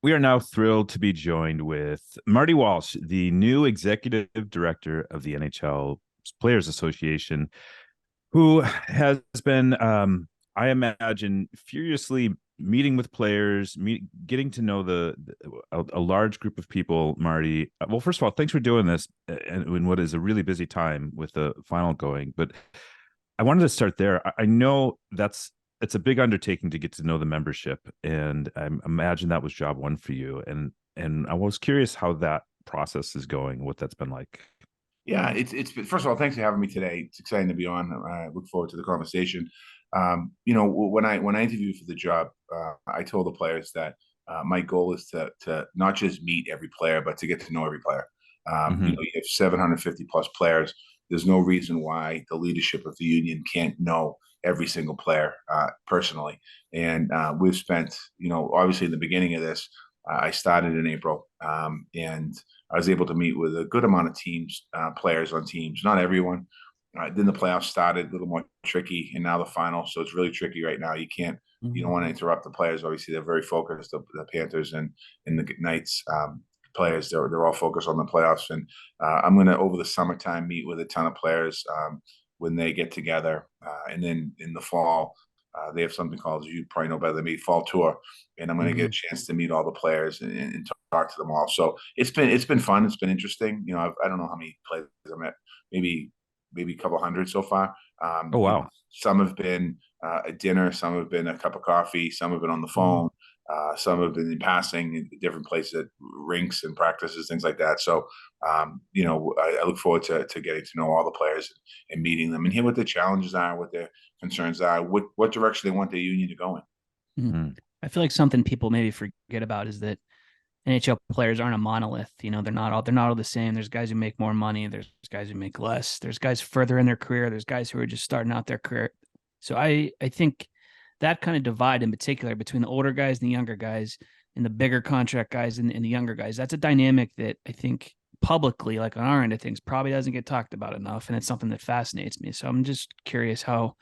We are now thrilled to be joined with Marty Walsh, the new executive director of the NHL Players Association, who has been, I imagine, furiously meeting with players, getting to know a large group of people. Marty, well, first of all, thanks for doing this in what is a really busy time with the final going. But I wanted to start there. I know it's a big undertaking to get to know the membership, and I imagine that was job one for you. And I was curious how that process is going, what that's been like. Yeah, it's first of all, thanks for having me today. It's exciting to be on. I look forward to the conversation. When I interviewed for the job, I told the players that my goal is to not just meet every player, but to get to know every player. Mm-hmm. You have 750 plus players. There's no reason why the leadership of the union can't know every single player personally. And we've spent, obviously in the beginning of this, I started in April, and I was able to meet with a good amount of teams, players on teams, not everyone. Then the playoffs started a little more tricky, and now the final. So it's really tricky right now. You don't want to interrupt the players. Obviously, they're very focused. The Panthers and the Knights players, they're all focused on the playoffs. And I'm going to over the summertime meet with a ton of players when they get together, and then in the fall. They have something called, you probably know better than me, fall tour, and I'm going to get Mm-hmm. a chance to meet all the players and talk to them all. So it's been fun. It's been interesting. I don't know how many players I met, maybe a couple hundred so far. Oh wow. Some have been a dinner, some have been a cup of coffee, some have been on the Mm-hmm. phone, some have been in passing in different places at rinks and practices, things like that. So, I look forward to getting to know all the players and meeting them and hear what their challenges are, what their concerns are, what direction they want their union to go in. Mhm. Mm-hmm. I feel like something people maybe forget about is that NHL players aren't a monolith. They're not all the same. There's guys who make more money. There's guys who make less. There's guys further in their career. There's guys who are just starting out their career. So I think that kind of divide in particular between the older guys and the younger guys and the bigger contract guys and the younger guys, that's a dynamic that I think publicly, like on our end of things, probably doesn't get talked about enough. And it's something that fascinates me. So I'm just curious how,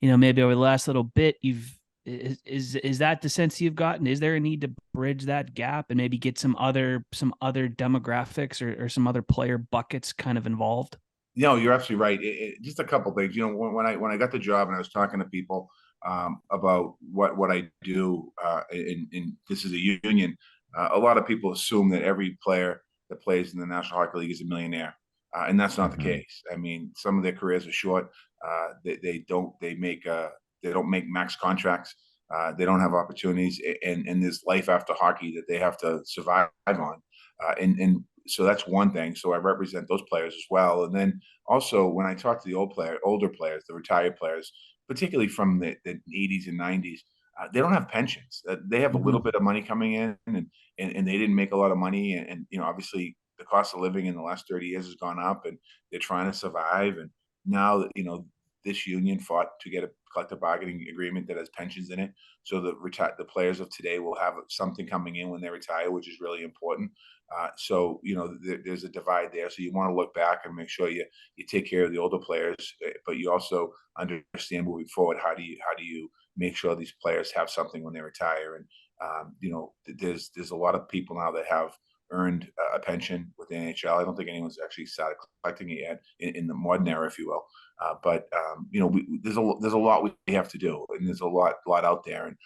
maybe over the last little bit, is that the sense you've gotten? Is there a need to bridge that gap and maybe get some other demographics or some other player buckets kind of involved? No, you're absolutely right. Just a couple things. When I got the job and I was talking to people about what I do, and this is a union. A lot of people assume that every player that plays in the National Hockey League is a millionaire, and that's not the Mm-hmm. case. I mean, some of their careers are short. They don't make max contracts. They don't have opportunities, and there's life after hockey that they have to survive on. And so that's one thing. So I represent those players as well. And then also when I talk to the older players, the retired players, particularly from the 80s and 90s, they don't have pensions. They have a little Mm-hmm. bit of money coming in, and they didn't make a lot of money. And obviously the cost of living in the last 30 years has gone up, and they're trying to survive. And now, this union fought to get a collective bargaining agreement that has pensions in it, so the players of today will have something coming in when they retire, which is really important. There's a divide there. So you want to look back and make sure you take care of the older players, but you also understand moving forward how do you make sure these players have something when they retire. And there's a lot of people now that have earned a pension with the NHL. I don't think anyone's actually started collecting it yet in the modern era, if you will. There's a lot we have to do, and there's a lot out there. And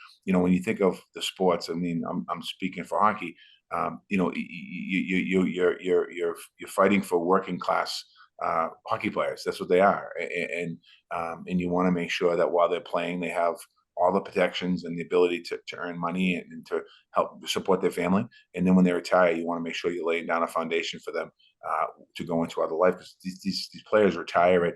when you think of the sports, I mean, I'm speaking for hockey. You're fighting for working class hockey players. That's what they are, and you want to make sure that while they're playing, they have all the protections and the ability to earn money and to help support their family. And then when they retire, you want to make sure you're laying down a foundation for them to go into other life, because these players retire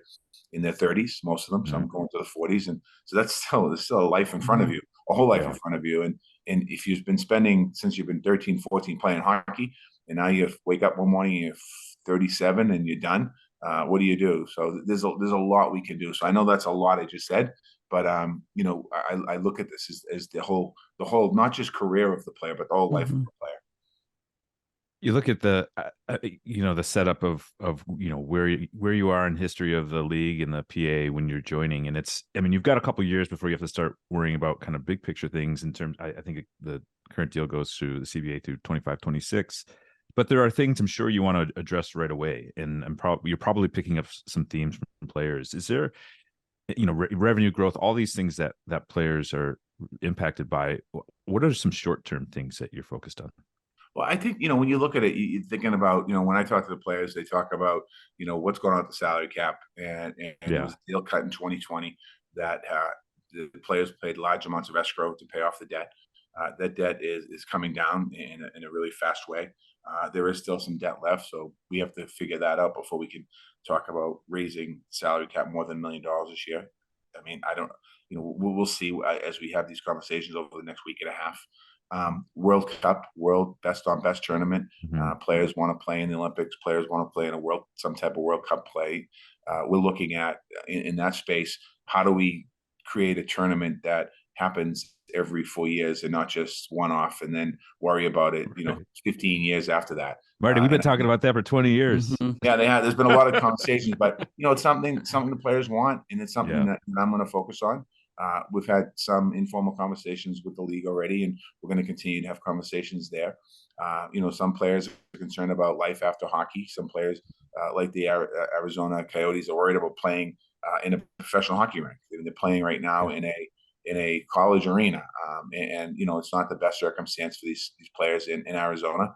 in their 30s, most of them. Mm-hmm. Some going to the 40s, and so there's still a life in front of Mm-hmm. you, a whole life in Yeah. front of you. And if you've been spending since you've been 13, 14 playing hockey, and now you wake up one morning and you're 37 and you're done, what do you do? So there's a lot we can do. So I know that's a lot I just said, but I look at this as the whole not just career of the player, but the whole life of Mm-hmm. the player. You look at the the setup of where you are in history of the league and the PA when you're joining, and it's, I mean, you've got a couple of years before you have to start worrying about kind of big picture things in terms. I think the current deal goes through the CBA through 25-26, but there are things I'm sure you want to address right away, and you're probably picking up some themes from players. Is there, revenue growth, all these things that players are impacted by? What are some short term things that you're focused on? Well, I think, when you look at it, you're thinking about, when I talk to the players, they talk about, what's going on with the salary cap. And there Yeah. was a deal cut in 2020 that the players paid large amounts of escrow to pay off the debt. That debt is coming down in a really fast way. There is still some debt left, so we have to figure that out before we can talk about raising salary cap more than $1 million this year. I mean, I don't, we'll see as we have these conversations over the next week and a half. World Cup, world best on best tournament. Mm-hmm. Players want to play in the Olympics. Players want to play in some type of World Cup play. We're looking at in that space. How do we create a tournament that happens every 4 years and not just one off, and then worry about it, 15 years after that? Marty, we've been talking about that for 20 years. Mm-hmm. Yeah, they have. There's been a lot of conversations, but it's something the players want, and it's something that I'm going to focus on. We've had some informal conversations with the league already, and we're going to continue to have conversations there. Some players are concerned about life after hockey. Some players, like the Arizona Coyotes, are worried about playing in a professional hockey rink. They're playing right now in a college arena, and it's not the best circumstance for these players in Arizona.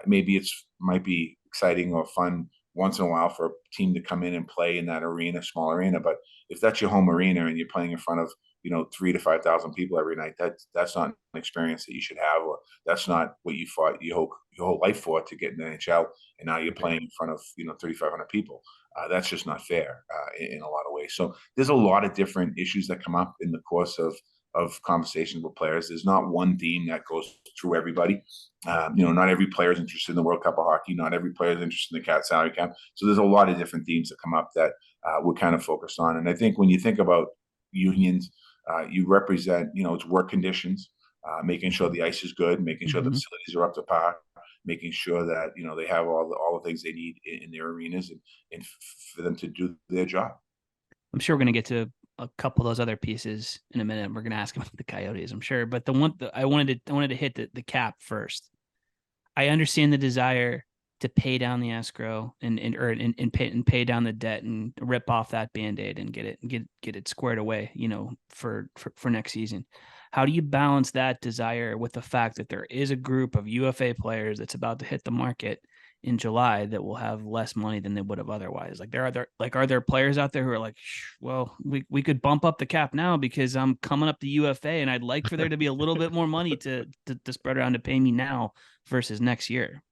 Maybe might be exciting or fun once in a while for a team to come in and play in that arena, small arena. But if that's your home arena and you're playing in front of 3,000 to 5,000 people every night, that's not an experience that you should have, or that's not what you fought your whole life for to get in the NHL, and now you're playing in front of 3,500 people. That's just not fair in a lot of ways. So there's a lot of different issues that come up in the course of conversations with players. There's not one theme that goes through everybody. Not every player is interested in the World Cup of hockey. Not every player is interested in the salary cap. So there's a lot of different themes that come up that we're kind of focused on. And I think when you think about unions, you represent, it's work conditions, making sure the ice is good, making sure the facilities are up to par, making sure that they have all the things they need in their arenas, and for them to do their job. I'm sure we're going to get to a couple of those other pieces in a minute. We're going to ask about the Coyotes, I'm sure. But the one that I wanted to hit the cap first. I understand the desire to pay down the escrow and pay down the debt and rip off that Band-Aid and get it squared away, for next season. How do you balance that desire with the fact that there is a group of UFA players that's about to hit the market in July that will have less money than they would have otherwise? Are there players out there who are like, well, we could bump up the cap now because I'm coming up to UFA and I'd like for there to be a little bit more money to spread around to pay me now versus next year?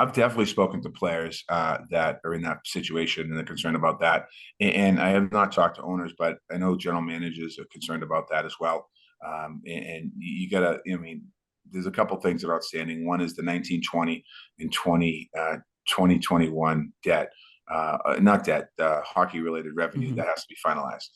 I've definitely spoken to players that are in that situation and they're concerned about that. And I have not talked to owners, but I know general managers are concerned about that as well. And you got to, there's a couple things that are outstanding. One is the 1920 and 2021 debt, not debt, hockey related revenue that has to be finalized.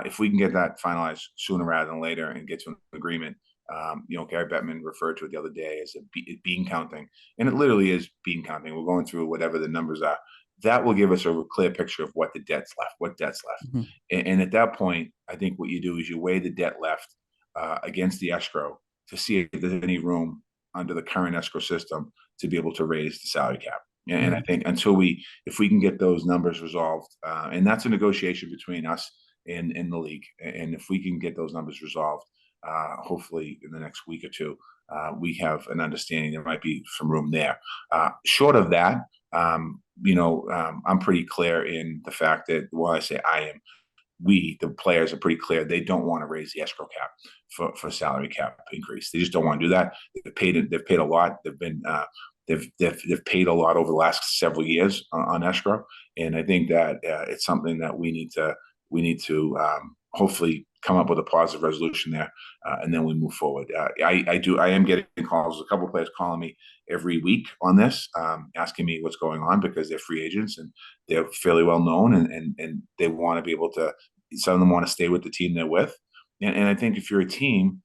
If we can get that finalized sooner rather than later and get to an agreement, Gary Bettman referred to it the other day as bean counting, and it literally is bean counting. We're going through whatever the numbers are. That will give us a clear picture of what debt's left. And at that point, I think what you do is you weigh the debt left against the escrow to see if there's any room under the current escrow system to be able to raise the salary cap. And I think if we can get those numbers resolved, and that's a negotiation between us and the league, and if we can get those numbers resolved, hopefully in the next week or two, we have an understanding there might be some room there. Short of that, I'm pretty clear in the fact that, well, I say I am, the players are pretty clear. They don't want to raise the escrow cap for salary cap increase. They just don't want to do that. They've paid a lot. They've paid a lot over the last several years on escrow. And I think that it's something that we need to hopefully come up with a positive resolution there, and then we move forward. I am getting calls. A couple of players calling me every week on this, asking me what's going on because they're free agents and they're fairly well known, and they want to be able to. Some of them want to stay with the team they're with, and I think if you're a team,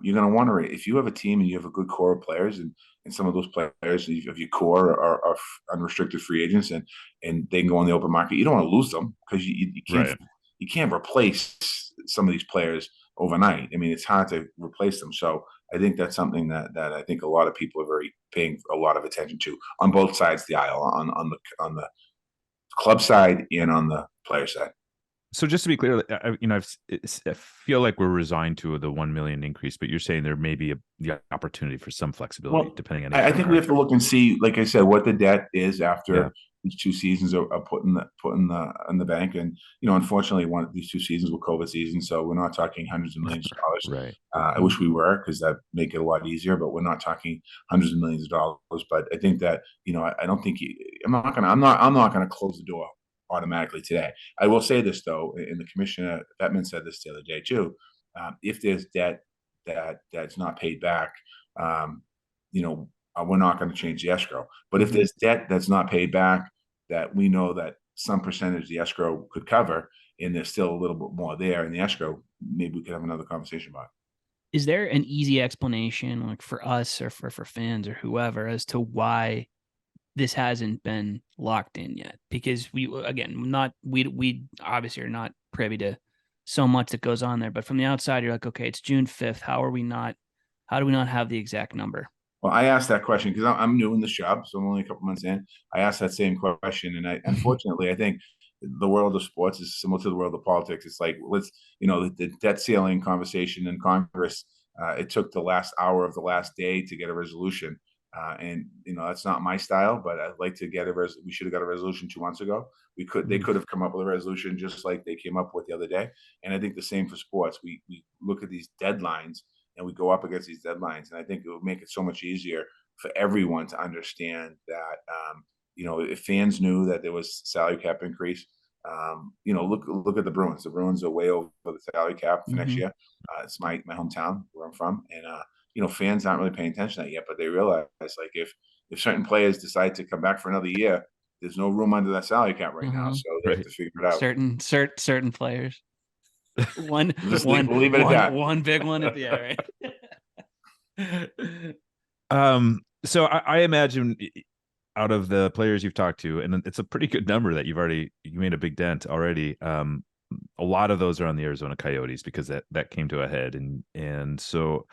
you're going to wonder if you have a team and you have a good core of players, and some of those players of your core are unrestricted free agents, and they can go on the open market. You don't want to lose them because Right. you can't replace some of these players overnight. I mean, it's hard to replace them. So I think that's something that I think a lot of people are very paying a lot of attention to on both sides of the aisle, on the club side and on the player side. So just to be clear, I feel like we're resigned to the 1 million increase, but you're saying there may be the opportunity for some flexibility Well, depending on each I think we player. have to look and see, like I said, what the debt is Yeah. after these 2 seasons are put in the bank. And unfortunately, one of these 2 seasons were COVID seasons, so we're not talking hundreds of millions of dollars. Right. I wish we were, because that make it a lot easier. But we're not talking hundreds of millions of dollars. But I think that I don't think I'm not gonna close the door automatically today. I will say this though, and the commissioner Bettman said this the other day too. If there's debt that's not paid back. Um, we're not going to change the escrow. But if there's debt that's not paid back, that we know that some percentage of the escrow could cover, and there's still a little bit more there in the escrow, maybe we could have another conversation about it. Is there an easy explanation, like for us or for fans or whoever, as to why this hasn't been locked in yet? Because we obviously are not privy to so much that goes on there, but from the outside, you're like, okay, it's June 5th. How do we not have the exact number? Well, I asked that question because I'm new in this job, so I'm only a couple months in. I asked that same question, and unfortunately, I think the world of sports is similar to the world of politics. It's like, the debt ceiling conversation in Congress. It took the last hour of the last day to get a resolution, and that's not my style. But I'd like to get we should have got a resolution 2 months ago. They could have come up with a resolution just like they came up with the other day. And I think the same for sports. We look at these deadlines, and we go up against these deadlines. And I think it would make it so much easier for everyone to understand that, if fans knew that there was salary cap increase, look at the Bruins. The Bruins are way over the salary cap for next year. It's my hometown where I'm from, and fans aren't really paying attention to that yet, but they realize, like, if certain players decide to come back for another year, there's no room under that salary cap right now, so they have to figure it out. Certain players. One We'll leave it at that. One big one at the end, right? So I imagine out of the players you've talked to, and it's a pretty good number that you made a big dent already. A lot of those are on the Arizona Coyotes because that came to a head, and so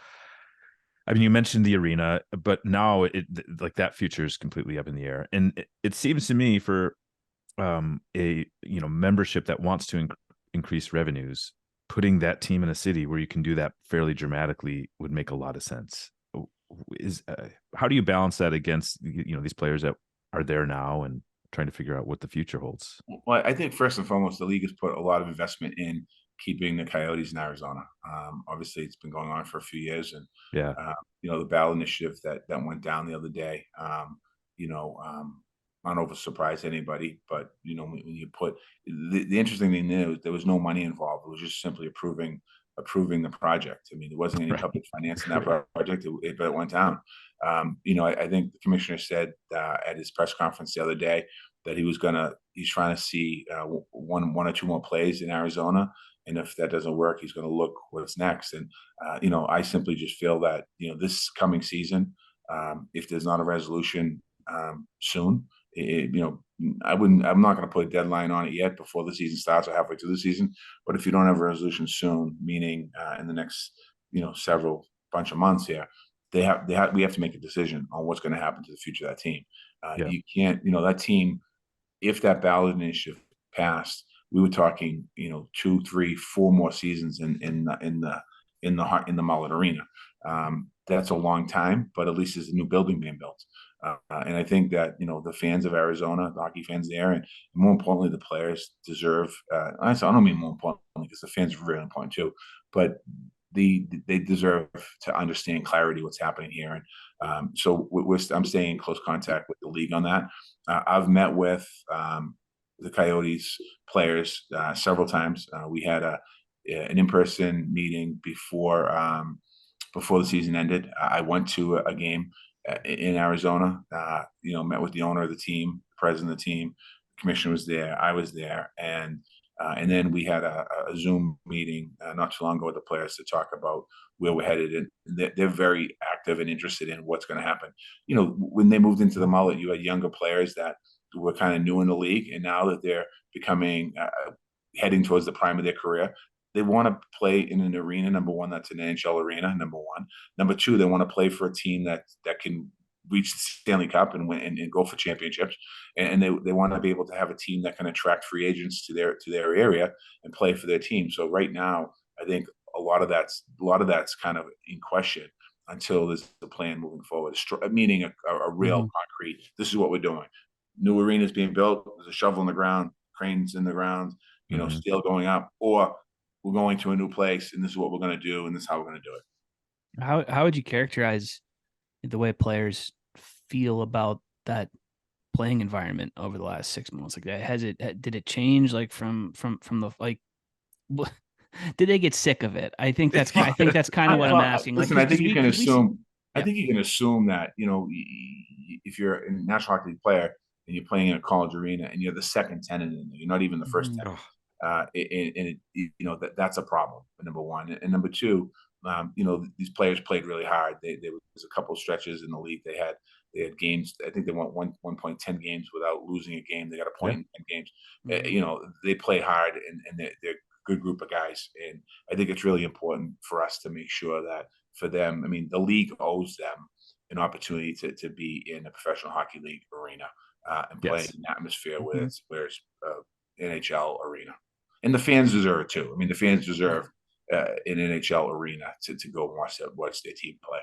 I mean, you mentioned the arena, but now like that future is completely up in the air, and it seems to me for a membership that wants to increase revenues, putting that team in a city where you can do that fairly dramatically would make a lot of sense. How do you balance that against these players that are there now and trying to figure out what the future holds? Well, I think first and foremost, the league has put a lot of investment in keeping the Coyotes in Arizona. Obviously, it's been going on for a few years, and Yeah. the ballot initiative that went down the other day. I don't know if it surprised anybody, but when you put the interesting thing is there was no money involved. It was just simply approving the project. I mean, there wasn't any public finance in that project, but it went down. I think the commissioner said at his press conference the other day that he's trying to see one or two more plays in Arizona. And if that doesn't work, he's going to look what's next. And, I simply just feel that, this coming season, if there's not a resolution soon, I'm not going to put a deadline on it yet before the season starts or halfway through the season. But if you don't have a resolution soon, meaning in the next, several bunch of months here, we have to make a decision on what's going to happen to the future of that team. Yeah. You can't, that team, if that ballot initiative passed, we were talking, 2, 3, 4 more seasons in the Mullet Arena. That's a long time, but at least there's a new building being built. And I think that, the fans of Arizona, the hockey fans there, and more importantly, the players deserve, I don't mean more importantly because the fans are really important too, but they deserve to understand clarity what's happening here. And so I'm staying in close contact with the league on that. I've met with the Coyotes players several times. We had an in-person meeting before the season ended. I went to a game in Arizona. Met with the owner of the team, the president of the team, the commissioner was there. I was there, and And then we had a Zoom meeting not too long ago with the players to talk about where we're headed. And they're very active and interested in what's going to happen. You know, when they moved into the mullet, you had younger players that were kind of new in the league. And now that they're becoming heading towards the prime of their career, they want to play in an arena. Number one, that's an NHL arena. Number one. Number two, they want to play for a team that can reach the Stanley Cup and win and go for championships. And they want to be able to have a team that can attract free agents to their area and play for their team. So right now, I think a lot of that's kind of in question until there's a plan moving forward, meaning a real concrete. This is what we're doing. New arenas being built. There's a shovel in the ground, cranes in the ground, steel going up, or we're going to a new place and this is what we're going to do and this is how we're going to do it. How would you characterize the way players feel about that playing environment over the last 6 months? Like, did it change like from the, like, did they get sick of it? I think that's kind of what I'm asking. Listen, like, I think you can assume. I think you can assume that, if you're a national hockey player and you're playing in a college arena and you're the second tenant in there, you're not even the first tenant. That's a problem. Number one, and number two, these players played really hard. There was a couple of stretches in the league. They had games. I think they won 1.10 games without losing a game. They got a point in 10 games. They play hard and they're a good group of guys. And I think it's really important for us to make sure that for them, I mean, the league owes them an opportunity to be in a professional hockey league arena and play in an atmosphere where it's NHL arena. And the fans deserve it too. I mean, the fans deserve an NHL arena to go watch their team play.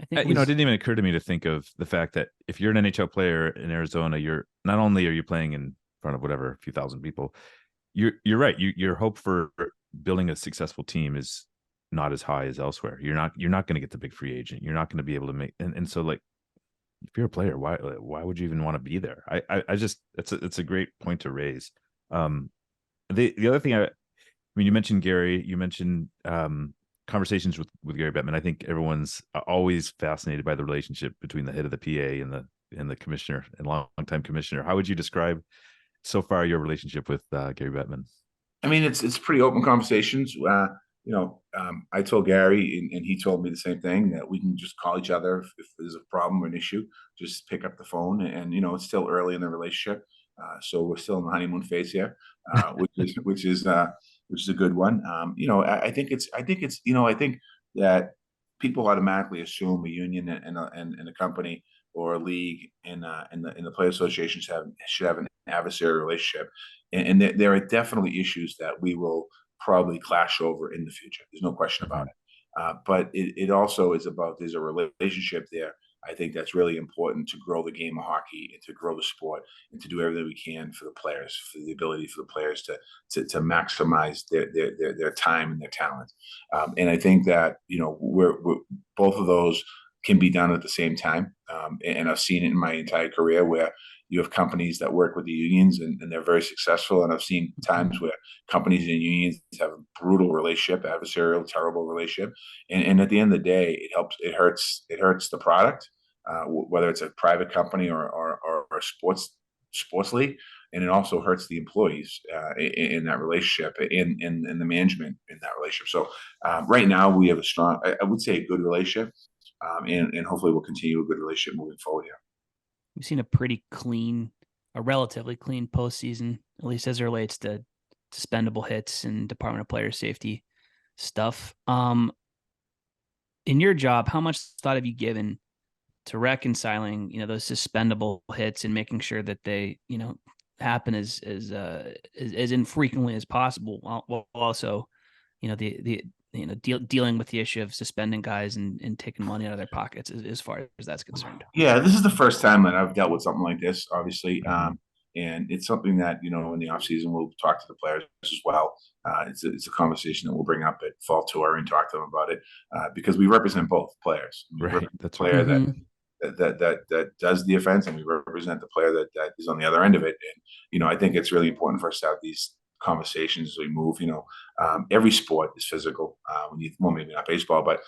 It didn't even occur to me to think of the fact that if you're an NHL player in Arizona, you're not only are you playing in front of whatever, a few thousand people, you're right. Your hope for building a successful team is not as high as elsewhere. You're not going to get the big free agent. You're not going to be able to make, and so, like, if you're a player, why would you even want to be there? I just, it's a great point to raise. The other thing, you mentioned Gary, you mentioned conversations with Gary Bettman. I think everyone's always fascinated by the relationship between the head of the PA and the commissioner and longtime commissioner. How would you describe so far your relationship with Gary Bettman? I mean, it's pretty open conversations. I told Gary, and he told me the same thing, that we can just call each other if there's a problem or an issue. Just pick up the phone, and it's still early in the relationship, so we're still in the honeymoon phase here, which is a good one. I think that people automatically assume a union and a company or a league and the player associations should have an adversarial relationship, and there are definitely issues that we will probably clash over in the future. There's no question about it. But it also is about, there's a relationship there. I think that's really important to grow the game of hockey and to grow the sport and to do everything we can for the players, for the ability for the players to maximize their time and their talent. And I think that, we're both of those can be done at the same time. And I've seen it in my entire career where you have companies that work with the unions and they're very successful. And I've seen times where companies and unions have a brutal relationship, adversarial, terrible relationship. And at the end of the day, it hurts the product, whether it's a private company or a sports league. And it also hurts the employees in that relationship and the management in that relationship. So right now we have a strong, I would say, a good relationship. And hopefully we'll continue a good relationship moving forward here. We've seen a relatively clean postseason, at least as it relates to suspendable hits and Department of Player Safety stuff. In your job, how much thought have you given to reconciling, those suspendable hits and making sure that they, happen as infrequently as possible, while also, dealing with the issue of suspending guys and taking money out of their pockets as far as that's concerned? Yeah, this is the first time that I've dealt with something like this, obviously. And it's something that, in the offseason, we'll talk to the players as well. It's a conversation that we'll bring up at Fall Tour and talk to them about it, because we represent both players. Right. That's the player that does the offense, and we represent the player that is on the other end of it. And, I think it's really important for us to have these conversations as we move. Every sport is physical. Maybe not baseball, but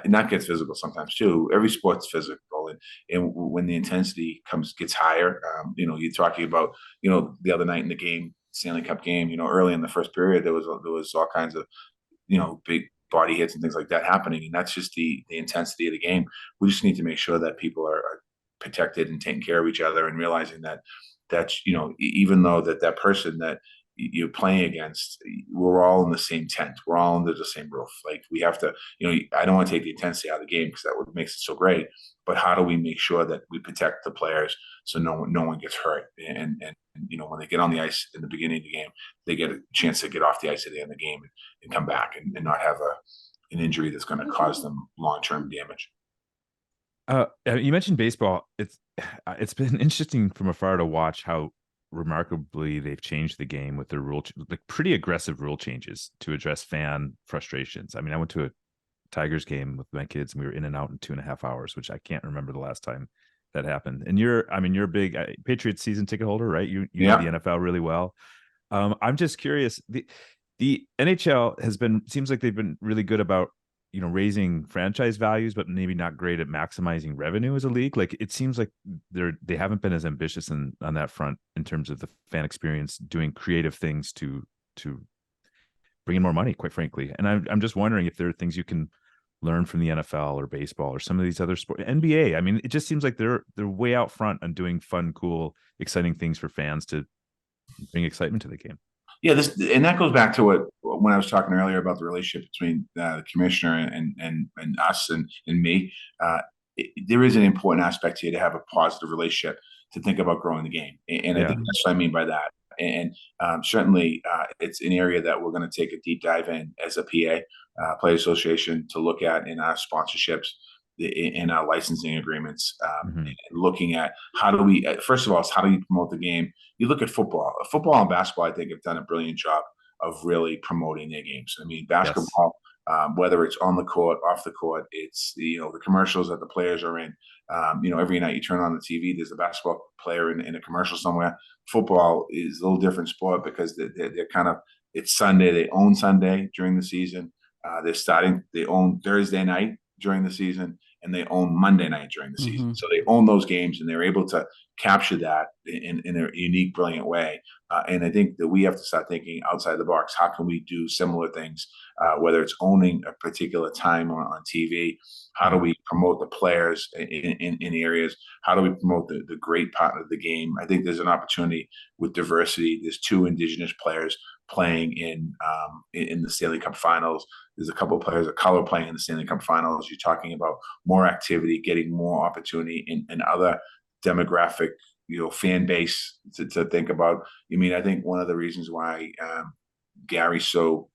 and that gets physical sometimes too. Every sport's physical, and when the intensity gets higher, you're talking about, the other night in the game, Stanley Cup game, early in the first period, there was all kinds of big body hits and things like that happening, and that's just the intensity of the game. We just need to make sure that people are protected and taking care of each other, and realizing that that's even though that person that you're playing against, we're all in the same tent, we're all under the same roof. Like, we have to, I don't want to take the intensity out of the game because that would makes it so great. But how do we make sure that we protect the players so no one gets hurt? And when they get on the ice in the beginning of the game, they get a chance to get off the ice at the end of the game and come back and not have an injury that's going to cause them long-term damage. You mentioned baseball. It's been interesting from afar to watch how remarkably they've changed the game with their like pretty aggressive rule changes to address fan frustrations. I mean, I went to a Tigers game with my kids and we were in and out in 2.5 hours, which I can't remember the last time that happened. And you're a big Patriots season ticket holder, right? You know the NFL really well. I'm just curious. The NHL seems like they've been really good about raising franchise values, but maybe not great at maximizing revenue as a league. Like, it seems like they haven't been as ambitious on that front in terms of the fan experience, doing creative things to bring in more money, quite frankly. And I'm just wondering if there are things you can learn from the NFL or baseball or some of these other sports. NBA. I mean, it just seems like they're way out front on doing fun, cool, exciting things for fans to bring excitement to the game. Yeah, and that goes back to when I was talking earlier about the relationship between the commissioner and us and me. There is an important aspect here to have a positive relationship, to think about growing the game, and I think that's what I mean by that. And certainly, it's an area that we're going to take a deep dive in as a PA, Player Association, to look at in our sponsorships, in our licensing agreements, and looking at how do we, first of all, how do you promote the game? You look at football and basketball, I think, have done a brilliant job of really promoting their games. I mean, basketball, whether it's on the court, off the court, it's the commercials that the players are in. Every night you turn on the TV, there's a basketball player in a commercial somewhere. Football is a little different sport because they're kind of, it's Sunday. They own Sunday during the season. They own Thursday night during the season, and they own Monday night during the season. So they own those games, and they're able to capture that in a unique, brilliant way. And I think that we have to start thinking outside the box. How can we do similar things, whether it's owning a particular time on TV? How do we promote the players in areas? How do we promote the great part of the game? I think there's an opportunity with diversity. There's 2 Indigenous players playing in the Stanley Cup Finals. There's a couple of players of color playing in the Stanley Cup Finals. You're talking about more activity, getting more opportunity in other demographic, fan base to think about. I mean, I think one of the reasons why Gary's so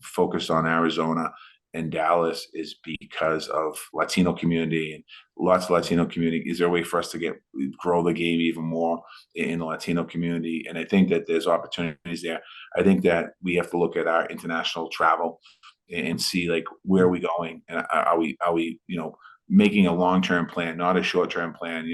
focused on Arizona and Dallas is because of Latino community, and lots of Latino community. Is there a way for us to grow the game even more in the Latino community? And I think that there's opportunities there. I think that we have to look at our international travel and see, like, where are we going, and are we making a long-term plan, not a short-term plan.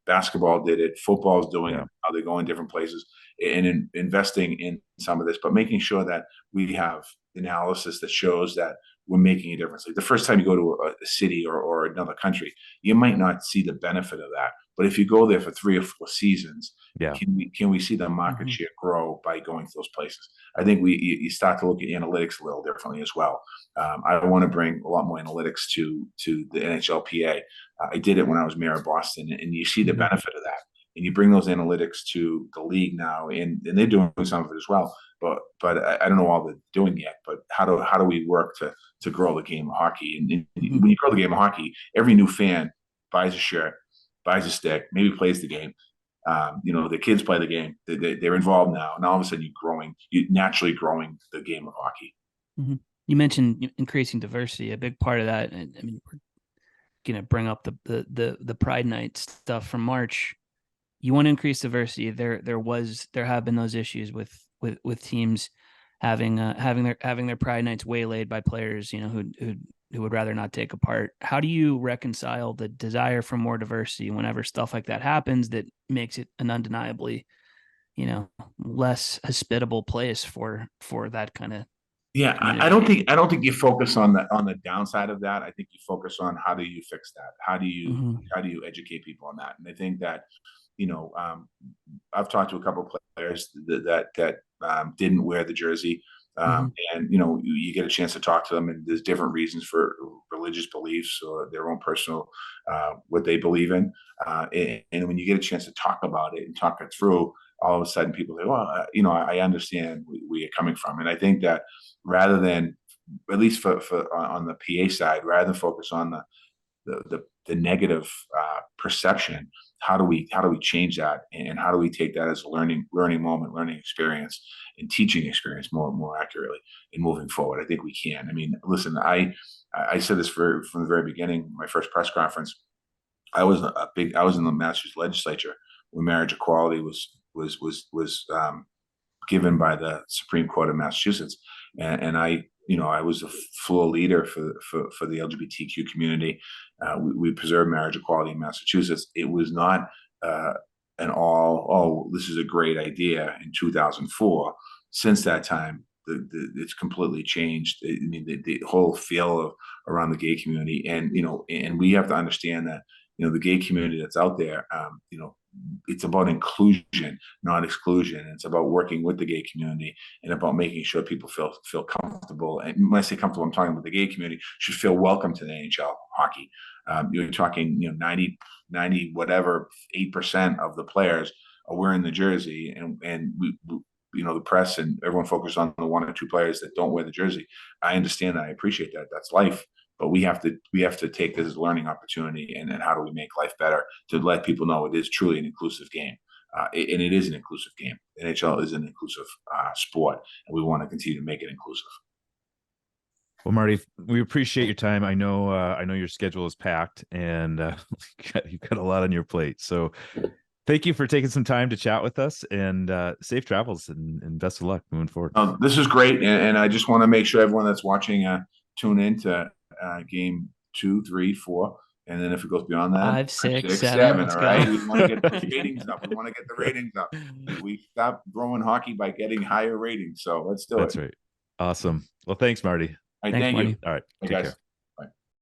Basketball did it, football's doing it. Are they going different places, and investing in some of this, but making sure that we have analysis that shows that we're making a difference. Like, the first time you go to a city or another country, you might not see the benefit of that. But if you go there for 3 or 4 seasons, can we see the market share grow by going to those places? I think you start to look at analytics a little differently as well. I want to bring a lot more analytics to the NHLPA. I did it when I was mayor of Boston, and you see the benefit of that. And you bring those analytics to the league now, and they're doing some of it as well. But I don't know all they're doing yet. But how do we work to grow the game of hockey? And when you grow the game of hockey, every new fan buys a shirt, buys a stick, maybe plays the game. The kids play the game. They're involved now, and all of a sudden you're naturally growing the game of hockey. You mentioned increasing diversity. A big part of that, and I mean, we're gonna bring up the Pride Night stuff from March. You want to increase diversity. There have been those issues with teams having their Pride Nights waylaid by players, who would rather not take a part. How do you reconcile the desire for more diversity whenever stuff like that happens that makes it an undeniably, less hospitable place for that kind of Yeah, I don't think you focus on the downside of that. I think you focus on how do you fix that? Mm-hmm. How do you educate people on that? And I think that, you know, I've talked to a couple of players that didn't wear the jersey, Mm-hmm. and you get a chance to talk to them, and there's different reasons for religious beliefs or their own personal what they believe in, and when you get a chance to talk about it and talk it through, all of a sudden people say, well, I understand where you're coming from, and I think that rather than, at least for on the PA side, rather than focus on the negative perception, how do we change that, and how do we take that as a learning moment, learning experience, and teaching experience more accurately, and moving forward? I think we can. I mean, listen, I said this from the very beginning. My first press conference, I was in the Massachusetts legislature when marriage equality was given by the Supreme Court of Massachusetts, and I was a floor leader for the LGBTQ community. We preserved marriage equality in Massachusetts. It was not an this is a great idea in 2004. Since that time, it's completely changed. I mean, the whole feel around the gay community, and we have to understand that the gay community that's out there, it's about inclusion, not exclusion. It's about working with the gay community and about making sure people feel comfortable. And when I say comfortable, I'm talking about the gay community should feel welcome to the NHL hockey. You're talking, 90 whatever 8% of the players are wearing the jersey, and the press and everyone focuses on the one or two players that don't wear the jersey. I understand that. I appreciate that. That's life. But we have to take this as a learning opportunity, and how do we make life better to let people know it is truly an inclusive game, and it is an inclusive game. NHL is an inclusive sport, and we want to continue to make it inclusive. Well, Marty, we appreciate your time. I know your schedule is packed, and you've got a lot on your plate. So thank you for taking some time to chat with us, and safe travels, and best of luck moving forward. This is great, and I just want to make sure everyone that's watching tune in to game 2, 3, 4, and then if it goes beyond that, 5, 6, 7. 7. Let's all go. right, we want to get the ratings up. We want to get the ratings up. We stop growing hockey by getting higher ratings. So let's do it. That's right. Awesome. Well, thanks, Marty. All right, Thanks, thank Marty. you. All right. Hey, Take guys. care.